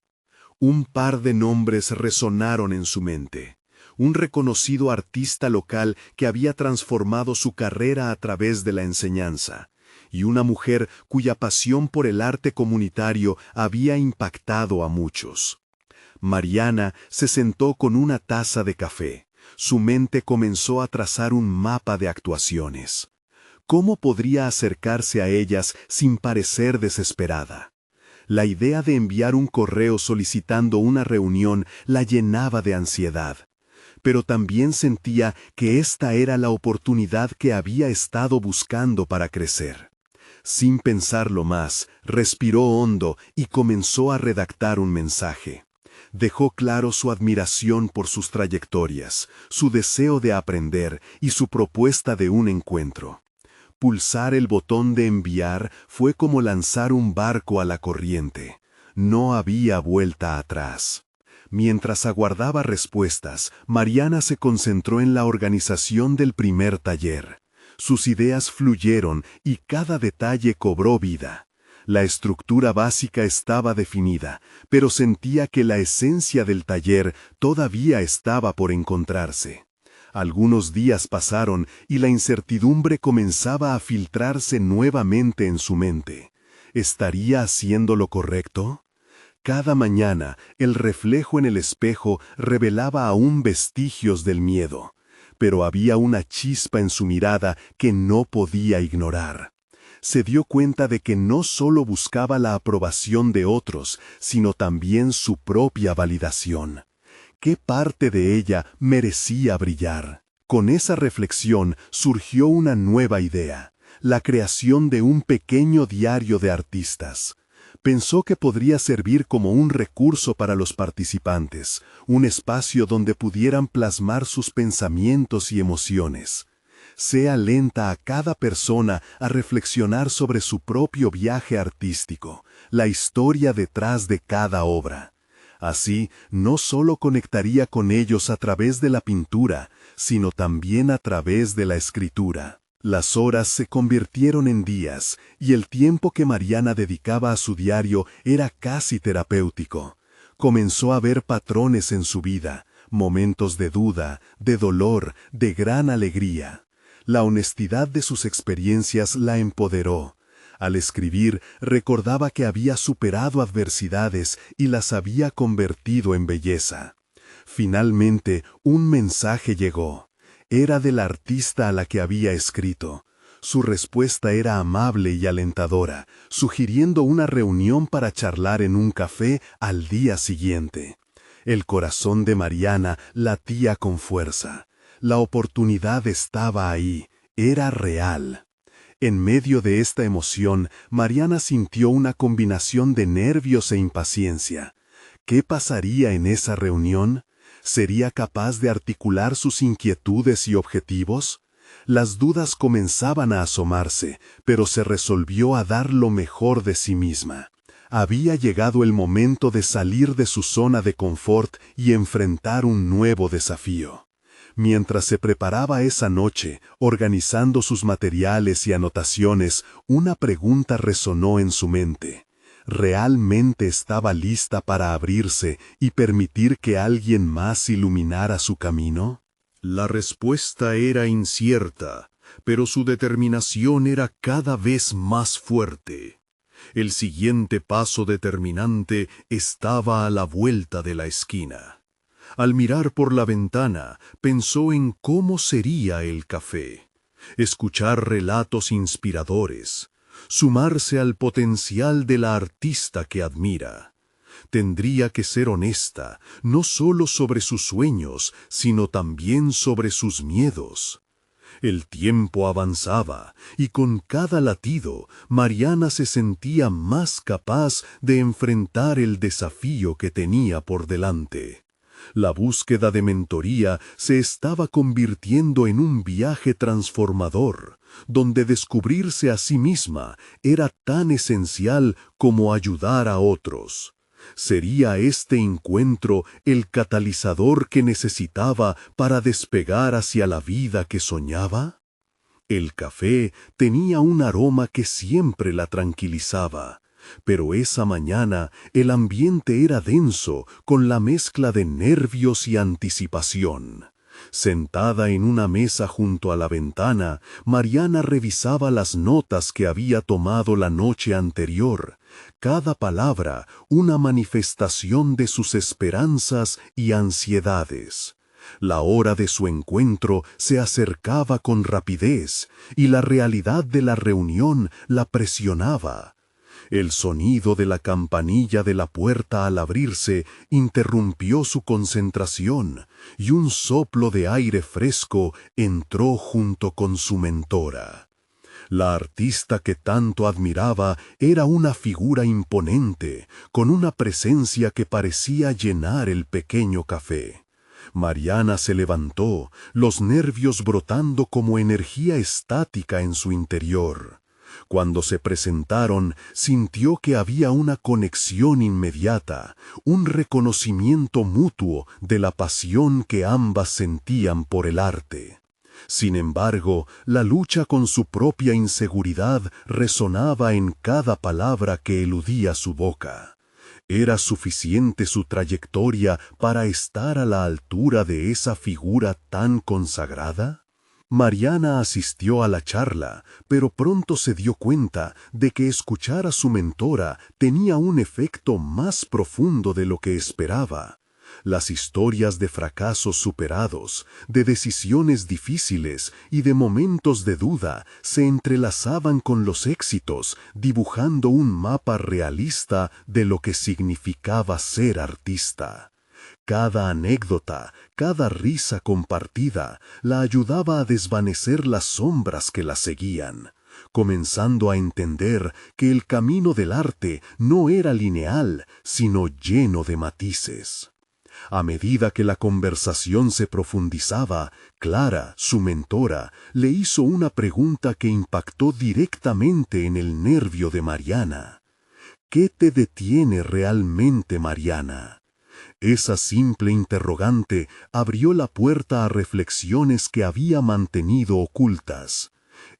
Un par de nombres resonaron en su mente. Un reconocido artista local que había transformado su carrera a través de la enseñanza, y una mujer cuya pasión por el arte comunitario había impactado a muchos. Mariana se sentó con una taza de café, Su mente comenzó a trazar un mapa de actuaciones. ¿Cómo podría acercarse a ellas sin parecer desesperada? La idea de enviar un correo solicitando una reunión la llenaba de ansiedad, pero también sentía que esta era la oportunidad que había estado buscando para crecer. Sin pensarlo más, respiró hondo y comenzó a redactar un mensaje. Dejó claro su admiración por sus trayectorias, su deseo de aprender y su propuesta de un encuentro. Pulsar el botón de enviar fue como lanzar un barco a la corriente. No había vuelta atrás. Mientras aguardaba respuestas, Mariana se concentró en la organización del primer taller. Sus ideas fluyeron y cada detalle cobró vida. La estructura básica estaba definida, pero sentía que la esencia del taller todavía estaba por encontrarse. Algunos días pasaron y la incertidumbre comenzaba a filtrarse nuevamente en su mente. ¿Estaría haciendo lo correcto? Cada mañana, el reflejo en el espejo revelaba aún vestigios del miedo, pero había una chispa en su mirada que no podía ignorar. Se dio cuenta de que no solo buscaba la aprobación de otros, sino también su propia validación. ¿Qué parte de ella merecía brillar? Con esa reflexión surgió una nueva idea, la creación de un pequeño diario de artistas. Pensó que podría servir como un recurso para los participantes, un espacio donde pudieran plasmar sus pensamientos y emociones. Sea lenta a cada persona a reflexionar sobre su propio viaje artístico, la historia detrás de cada obra. Así, no solo conectaría con ellos a través de la pintura, sino también a través de la escritura. Las horas se convirtieron en días, y el tiempo que Mariana dedicaba a su diario era casi terapéutico. Comenzó a ver patrones en su vida, momentos de duda, de dolor, de gran alegría. La honestidad de sus experiencias la empoderó. Al escribir, recordaba que había superado adversidades y las había convertido en belleza. Finalmente, un mensaje llegó. Era de la artista a la que había escrito. Su respuesta era amable y alentadora, sugiriendo una reunión para charlar en un café al día siguiente. El corazón de Mariana latía con fuerza. La oportunidad estaba ahí, era real. En medio de esta emoción, Mariana sintió una combinación de nervios e impaciencia. ¿Qué pasaría en esa reunión? ¿Sería capaz de articular sus inquietudes y objetivos? Las dudas comenzaban a asomarse, pero se resolvió a dar lo mejor de sí misma. Había llegado el momento de salir de su zona de confort y enfrentar un nuevo desafío. Mientras se preparaba esa noche, organizando sus materiales y anotaciones, una pregunta resonó en su mente. ¿Realmente estaba lista para abrirse y permitir que alguien más iluminara su camino? La respuesta era incierta, pero su determinación era cada vez más fuerte. El siguiente paso determinante estaba a la vuelta de la esquina. Al mirar por la ventana, pensó en cómo sería el café. Escuchar relatos inspiradores. Sumarse al potencial de la artista que admira. Tendría que ser honesta, no solo sobre sus sueños, sino también sobre sus miedos. El tiempo avanzaba, y con cada latido, Mariana se sentía más capaz de enfrentar el desafío que tenía por delante. La búsqueda de mentoría se estaba convirtiendo en un viaje transformador, donde descubrirse a sí misma era tan esencial como ayudar a otros. ¿Sería este encuentro el catalizador que necesitaba para despegar hacia la vida que soñaba? El café tenía un aroma que siempre la tranquilizaba. Pero esa mañana el ambiente era denso, con la mezcla de nervios y anticipación. Sentada en una mesa junto a la ventana, Mariana revisaba las notas que había tomado la noche anterior, cada palabra una manifestación de sus esperanzas y ansiedades. La hora de su encuentro se acercaba con rapidez y la realidad de la reunión la presionaba. El sonido de la campanilla de la puerta al abrirse interrumpió su concentración y un soplo de aire fresco entró junto con su mentora. La artista que tanto admiraba era una figura imponente, con una presencia que parecía llenar el pequeño café. Mariana se levantó, los nervios brotando como energía estática en su interior. Cuando se presentaron, sintió que había una conexión inmediata, un reconocimiento mutuo de la pasión que ambas sentían por el arte. Sin embargo, la lucha con su propia inseguridad resonaba en cada palabra que eludía su boca. ¿Era suficiente su trayectoria para estar a la altura de esa figura tan consagrada? Mariana asistió a la charla, pero pronto se dio cuenta de que escuchar a su mentora tenía un efecto más profundo de lo que esperaba. Las historias de fracasos superados, de decisiones difíciles y de momentos de duda se entrelazaban con los éxitos, dibujando un mapa realista de lo que significaba ser artista. Cada anécdota, cada risa compartida, la ayudaba a desvanecer las sombras que la seguían, comenzando a entender que el camino del arte no era lineal, sino lleno de matices. A medida que la conversación se profundizaba, Clara, su mentora, le hizo una pregunta que impactó directamente en el nervio de Mariana. ¿Qué te detiene realmente, Mariana? Esa simple interrogante abrió la puerta a reflexiones que había mantenido ocultas.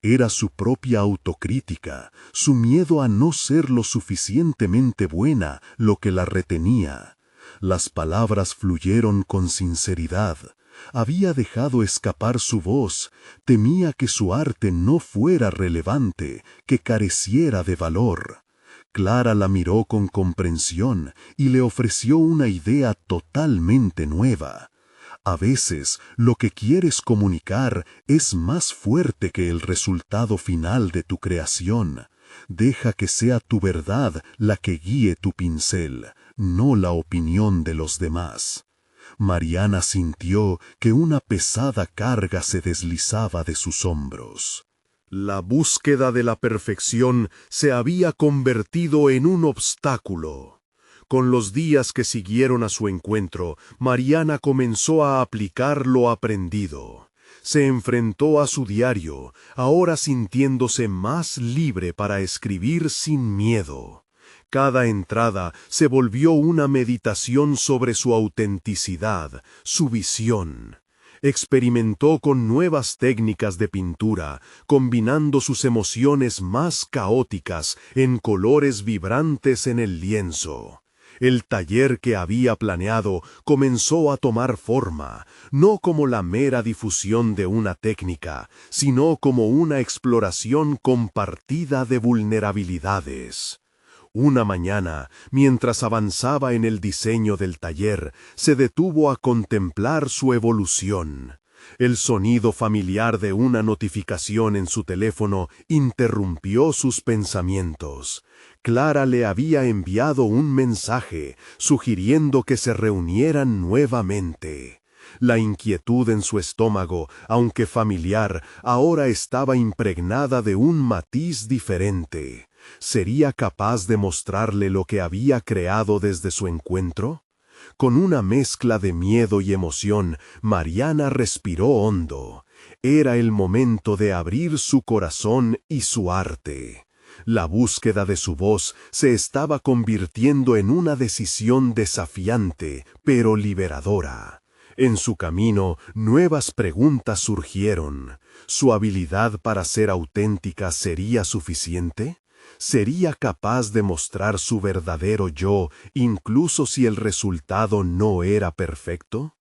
Era su propia autocrítica, su miedo a no ser lo suficientemente buena lo que la retenía. Las palabras fluyeron con sinceridad. Había dejado escapar su voz, temía que su arte no fuera relevante, que careciera de valor. Clara la miró con comprensión y le ofreció una idea totalmente nueva. A veces, lo que quieres comunicar es más fuerte que el resultado final de tu creación. Deja que sea tu verdad la que guíe tu pincel, no la opinión de los demás. Mariana sintió que una pesada carga se deslizaba de sus hombros. La búsqueda de la perfección se había convertido en un obstáculo. Con los días que siguieron a su encuentro, Mariana comenzó a aplicar lo aprendido. Se enfrentó a su diario, ahora sintiéndose más libre para escribir sin miedo. Cada entrada se volvió una meditación sobre su autenticidad, su visión. Experimentó con nuevas técnicas de pintura, combinando sus emociones más caóticas en colores vibrantes en el lienzo. El taller que había planeado comenzó a tomar forma, no como la mera difusión de una técnica, sino como una exploración compartida de vulnerabilidades. Una mañana, mientras avanzaba en el diseño del taller, se detuvo a contemplar su evolución. El sonido familiar de una notificación en su teléfono interrumpió sus pensamientos. Clara le había enviado un mensaje, sugiriendo que se reunieran nuevamente. La inquietud en su estómago, aunque familiar, ahora estaba impregnada de un matiz diferente. ¿Sería capaz de mostrarle lo que había creado desde su encuentro? Con una mezcla de miedo y emoción, Mariana respiró hondo. Era el momento de abrir su corazón y su arte. La búsqueda de su voz se estaba convirtiendo en una decisión desafiante, pero liberadora. En su camino, nuevas preguntas surgieron. ¿Su habilidad para ser auténtica sería suficiente? ¿Sería capaz de mostrar su verdadero yo, incluso si el resultado no era perfecto?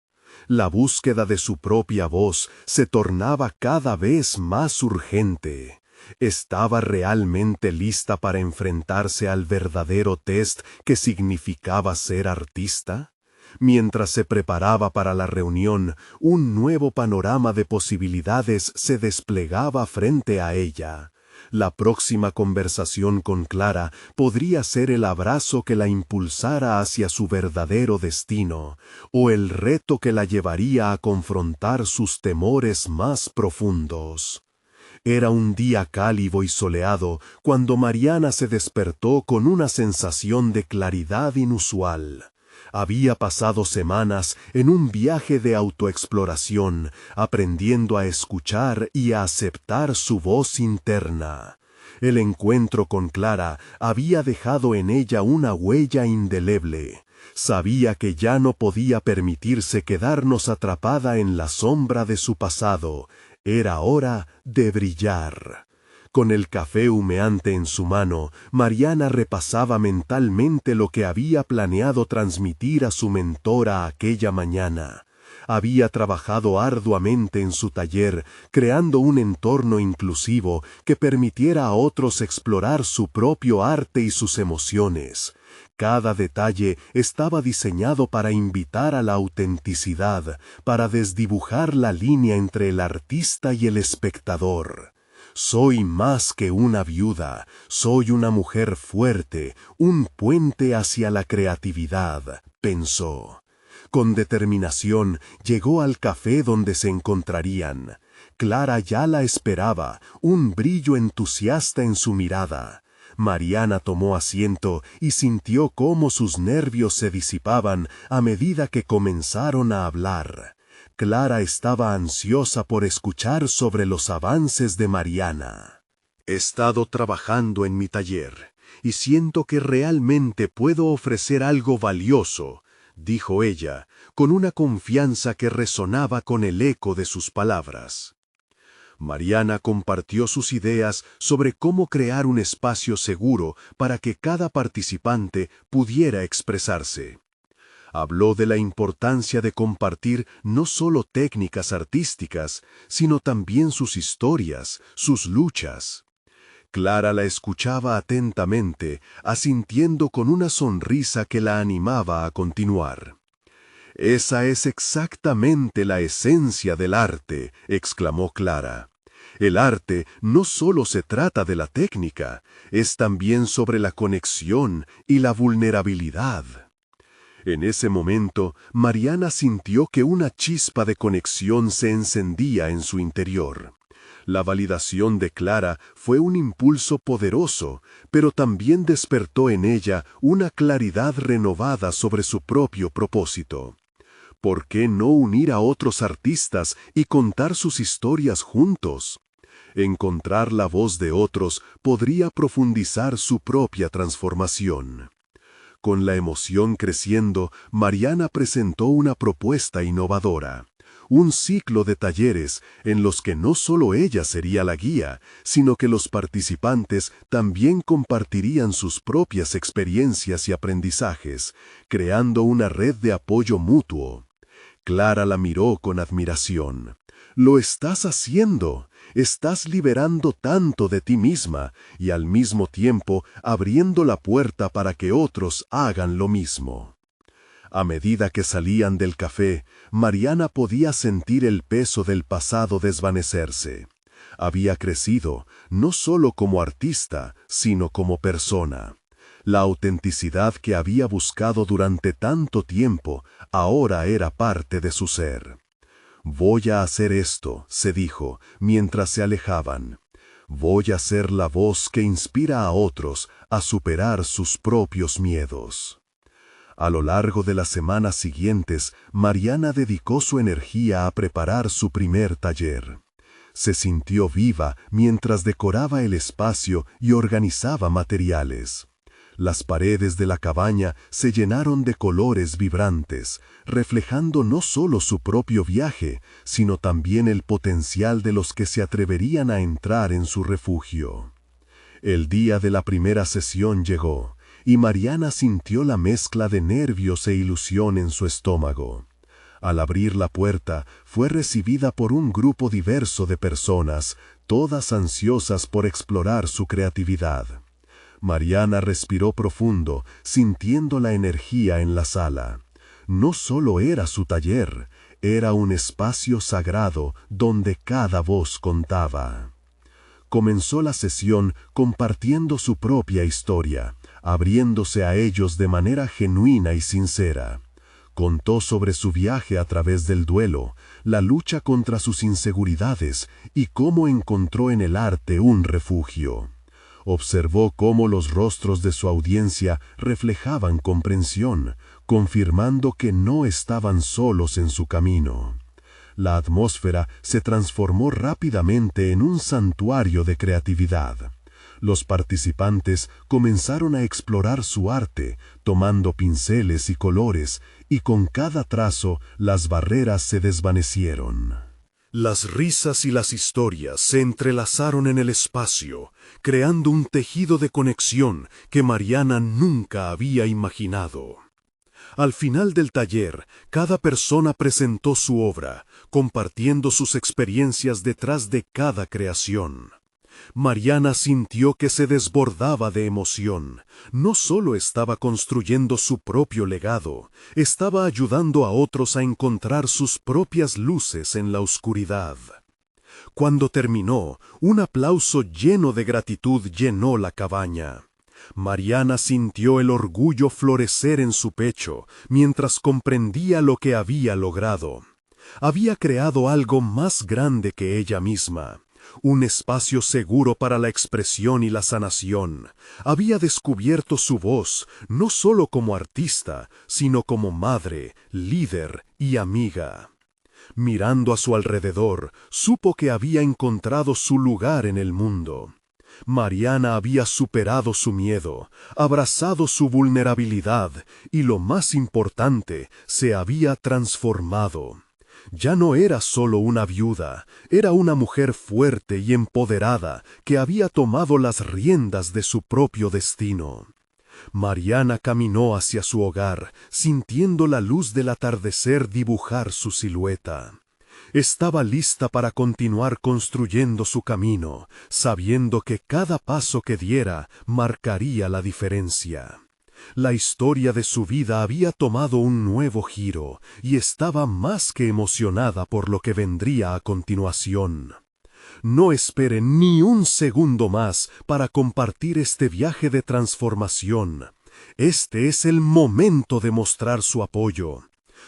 La búsqueda de su propia voz se tornaba cada vez más urgente. ¿Estaba realmente lista para enfrentarse al verdadero test que significaba ser artista? Mientras se preparaba para la reunión, un nuevo panorama de posibilidades se desplegaba frente a ella. La próxima conversación con Clara podría ser el abrazo que la impulsara hacia su verdadero destino, o el reto que la llevaría a confrontar sus temores más profundos. Era un día cálido y soleado cuando Mariana se despertó con una sensación de claridad inusual. Había pasado semanas en un viaje de autoexploración, aprendiendo a escuchar y a aceptar su voz interna. El encuentro con Clara había dejado en ella una huella indeleble. Sabía que ya no podía permitirse quedarnos atrapada en la sombra de su pasado. Era hora de brillar. Con el café humeante en su mano, Mariana repasaba mentalmente lo que había planeado transmitir a su mentora aquella mañana. Había trabajado arduamente en su taller, creando un entorno inclusivo que permitiera a otros explorar su propio arte y sus emociones. Cada detalle estaba diseñado para invitar a la autenticidad, para desdibujar la línea entre el artista y el espectador. Soy más que una viuda, soy una mujer fuerte, un puente hacia la creatividad, pensó. Con determinación llegó al café donde se encontrarían. Clara ya la esperaba, un brillo entusiasta en su mirada. Mariana tomó asiento y sintió cómo sus nervios se disipaban a medida que comenzaron a hablar. Clara estaba ansiosa por escuchar sobre los avances de Mariana. He estado trabajando en mi taller y siento que realmente puedo ofrecer algo valioso, dijo ella, con una confianza que resonaba con el eco de sus palabras. Mariana compartió sus ideas sobre cómo crear un espacio seguro para que cada participante pudiera expresarse. Habló de la importancia de compartir no solo técnicas artísticas, sino también sus historias, sus luchas. Clara la escuchaba atentamente, asintiendo con una sonrisa que la animaba a continuar. «Esa es exactamente la esencia del arte», exclamó Clara. «El arte no solo se trata de la técnica, es también sobre la conexión y la vulnerabilidad». En ese momento, Mariana sintió que una chispa de conexión se encendía en su interior. La validación de Clara fue un impulso poderoso, pero también despertó en ella una claridad renovada sobre su propio propósito. ¿Por qué no unir a otros artistas y contar sus historias juntos? Encontrar la voz de otros podría profundizar su propia transformación. Con la emoción creciendo, Mariana presentó una propuesta innovadora. Un ciclo de talleres en los que no solo ella sería la guía, sino que los participantes también compartirían sus propias experiencias y aprendizajes, creando una red de apoyo mutuo. Clara la miró con admiración. «Lo estás haciendo. Estás liberando tanto de ti misma y al mismo tiempo abriendo la puerta para que otros hagan lo mismo». A medida que salían del café, Mariana podía sentir el peso del pasado desvanecerse. Había crecido, no solo como artista, sino como persona. La autenticidad que había buscado durante tanto tiempo ahora era parte de su ser. «Voy a hacer esto», se dijo, mientras se alejaban. «Voy a ser la voz que inspira a otros a superar sus propios miedos». A lo largo de las semanas siguientes, Mariana dedicó su energía a preparar su primer taller. Se sintió viva mientras decoraba el espacio y organizaba materiales. Las paredes de la cabaña se llenaron de colores vibrantes, reflejando no solo su propio viaje, sino también el potencial de los que se atreverían a entrar en su refugio. El día de la primera sesión llegó, y Mariana sintió la mezcla de nervios e ilusión en su estómago. Al abrir la puerta, fue recibida por un grupo diverso de personas, todas ansiosas por explorar su creatividad. Mariana respiró profundo, sintiendo la energía en la sala. no solo era su taller, era un espacio sagrado donde cada voz contaba. Comenzó la sesión compartiendo su propia historia, abriéndose a ellos de manera genuina y sincera. Contó sobre su viaje a través del duelo, la lucha contra sus inseguridades y cómo encontró en el arte un refugio. Observó cómo los rostros de su audiencia reflejaban comprensión, confirmando que no estaban solos en su camino. La atmósfera se transformó rápidamente en un santuario de creatividad. Los participantes comenzaron a explorar su arte, tomando pinceles y colores, y con cada trazo las barreras se desvanecieron. Las risas y las historias se entrelazaron en el espacio, creando un tejido de conexión que Mariana nunca había imaginado. Al final del taller, cada persona presentó su obra, compartiendo sus experiencias detrás de cada creación. Mariana sintió que se desbordaba de emoción. No solo estaba construyendo su propio legado, estaba ayudando a otros a encontrar sus propias luces en la oscuridad. Cuando terminó, un aplauso lleno de gratitud llenó la cabaña. Mariana sintió el orgullo florecer en su pecho, mientras comprendía lo que había logrado. Había creado algo más grande que ella misma. Un espacio seguro para la expresión y la sanación. Había descubierto su voz, no solo como artista, sino como madre, líder y amiga. Mirando a su alrededor, supo que había encontrado su lugar en el mundo. Mariana había superado su miedo, abrazado su vulnerabilidad y, lo más importante, se había transformado. Ya no era solo una viuda, era una mujer fuerte y empoderada que había tomado las riendas de su propio destino. Mariana caminó hacia su hogar, sintiendo la luz del atardecer dibujar su silueta. Estaba lista para continuar construyendo su camino, sabiendo que cada paso que diera marcaría la diferencia. La historia de su vida había tomado un nuevo giro y estaba más que emocionada por lo que vendría a continuación. No espere ni un segundo más para compartir este viaje de transformación. Este es el momento de mostrar su apoyo.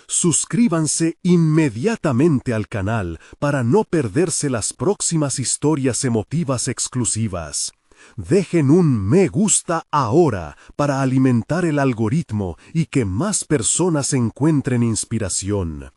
Suscríbanse inmediatamente al canal para no perderse las próximas historias emotivas exclusivas. Dejen un me gusta ahora para alimentar el algoritmo y que más personas encuentren inspiración.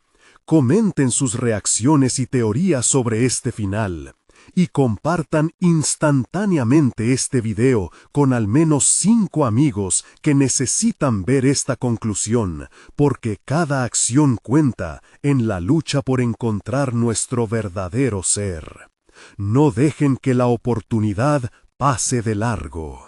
Comenten sus reacciones y teorías sobre este final. Y compartan instantáneamente este video con al menos 5 amigos que necesitan ver esta conclusión, porque cada acción cuenta en la lucha por encontrar nuestro verdadero ser. No dejen que la oportunidad pase de largo.